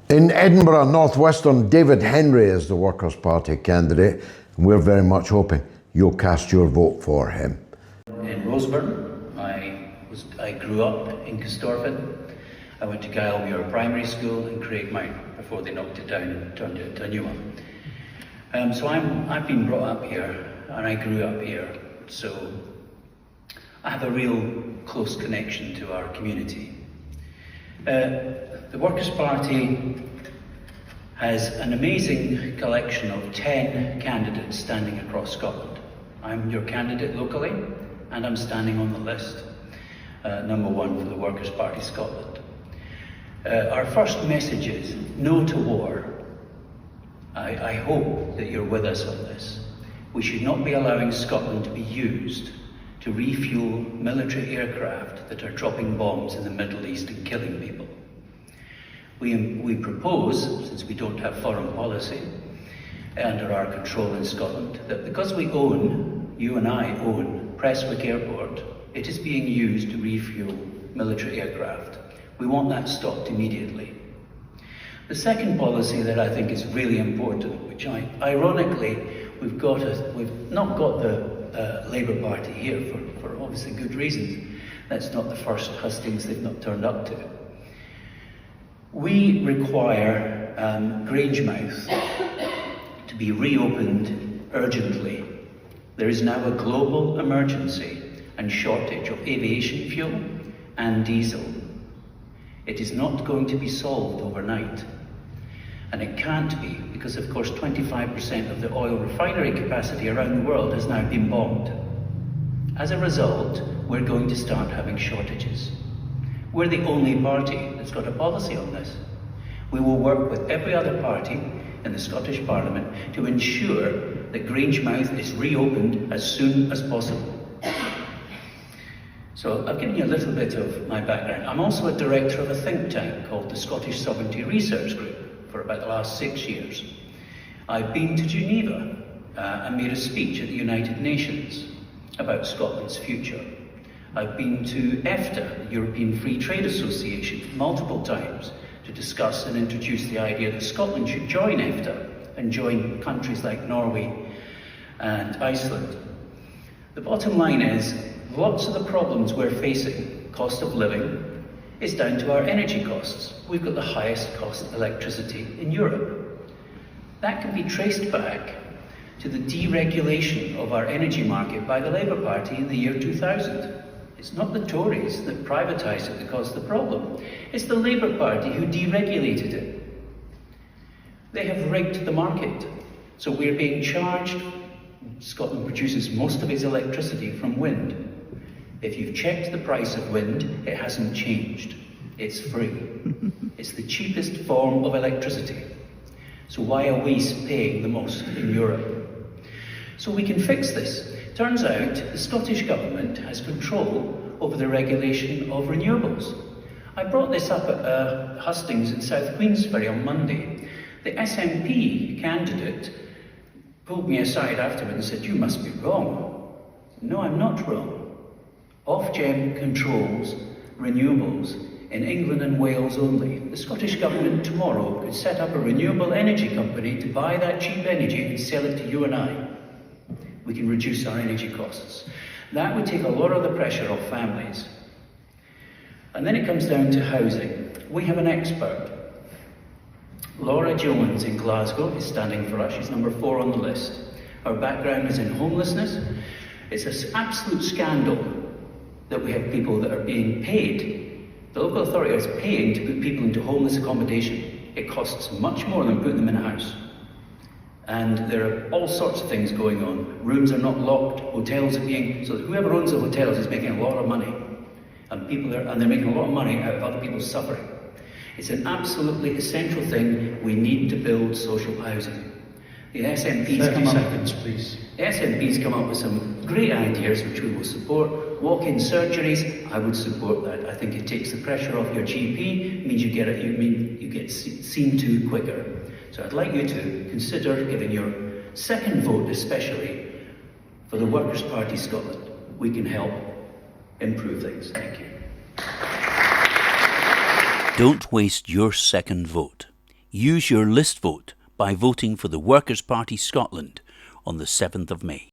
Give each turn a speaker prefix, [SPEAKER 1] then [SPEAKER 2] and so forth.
[SPEAKER 1] In Edinburgh, Northwestern, David Henry is the Workers' Party candidate, and we're very much hoping you'll cast your vote for him.
[SPEAKER 2] In Roseburn, I grew up in Castorphine. I went to Glasgow Primary School and Craigmount before they knocked it down and turned it into a new one. So I've been brought up here and I grew up here, so I have a real close connection to our community. The Workers' Party has an amazing collection of 10 candidates standing across Scotland. I'm your candidate locally, and I'm standing on the list, number one for the Workers' Party Scotland. Our first message is no to war. I hope that you're with us on this. We should not be allowing Scotland to be used to refuel military aircraft that are dropping bombs in the Middle East and killing people. We propose, since we don't have foreign policy under our control in Scotland, that because we own, you and I own, Prestwick Airport, it is being used to refuel military aircraft. We want that stopped immediately. The second policy that I think is really important, which ironically, we've not got the Labour Party here for obviously good reasons. That's not the first Hustings they've not turned up to. We require Grangemouth to be reopened urgently. There is now a global emergency and shortage of aviation fuel and diesel. It is not going to be solved overnight. And it can't be, because of course 25% of the oil refinery capacity around the world has now been bombed. As a result, we're going to start having shortages. We're the only party that's got a policy on this. We will work with every other party in the Scottish Parliament to ensure that Grangemouth is reopened as soon as possible. So I've given you a little bit of my background. I'm also a director of a think tank called the Scottish Sovereignty Research Group for about the last 6 years. I've been to Geneva and made a speech at the United Nations about Scotland's future. I've been to EFTA, the European Free Trade Association, multiple times to discuss and introduce the idea that Scotland should join EFTA and join countries like Norway and Iceland. The bottom line is, lots of the problems we're facing, cost of living, is down to our energy costs. We've got the highest cost electricity in Europe. That can be traced back to the deregulation of our energy market by the Labour Party in the year 2000. It's not the Tories that privatised it that caused the problem. It's the Labour Party who deregulated it. They have rigged the market. So we're being charged. Scotland produces most of its electricity from wind. If you've checked the price of wind, it hasn't changed. It's free. It's the cheapest form of electricity. So why are we paying the most in Europe? So we can fix this. Turns out the Scottish Government has control over the regulation of renewables. I brought this up at Hustings in South Queensferry on Monday. The SNP candidate pulled me aside afterward and said, "You must be wrong." No, I'm not wrong. Ofgem controls renewables in England and Wales only. The Scottish Government tomorrow could set up a renewable energy company to buy that cheap energy and sell it to you and I. We can reduce our energy costs. That would take a lot of the pressure off families. And then it comes down to housing. We have an expert. Laura Jones in Glasgow is standing for us. She's number 4 on the list. Her background is in homelessness. It's an absolute scandal that we have people that are being paid. The local authority is paying to put people into homeless accommodation. It costs much more than putting them in a house. And there are all sorts of things going on. Rooms are not locked, hotels are being, so whoever owns the hotels is making a lot of money. And they're making a lot of money out of other people's suffering. It's an absolutely essential thing. We need to build social housing. The SNP's come up with some great ideas which we will support. Walk-in surgeries, I would support that. I think it takes the pressure off your GP, means you get seen to quicker. So I'd like you to consider giving your second vote, especially for the Workers' Party Scotland. We can help improve things. Thank you.
[SPEAKER 3] Don't waste your second vote. Use your list vote by voting for the Workers' Party Scotland on the 7th of May.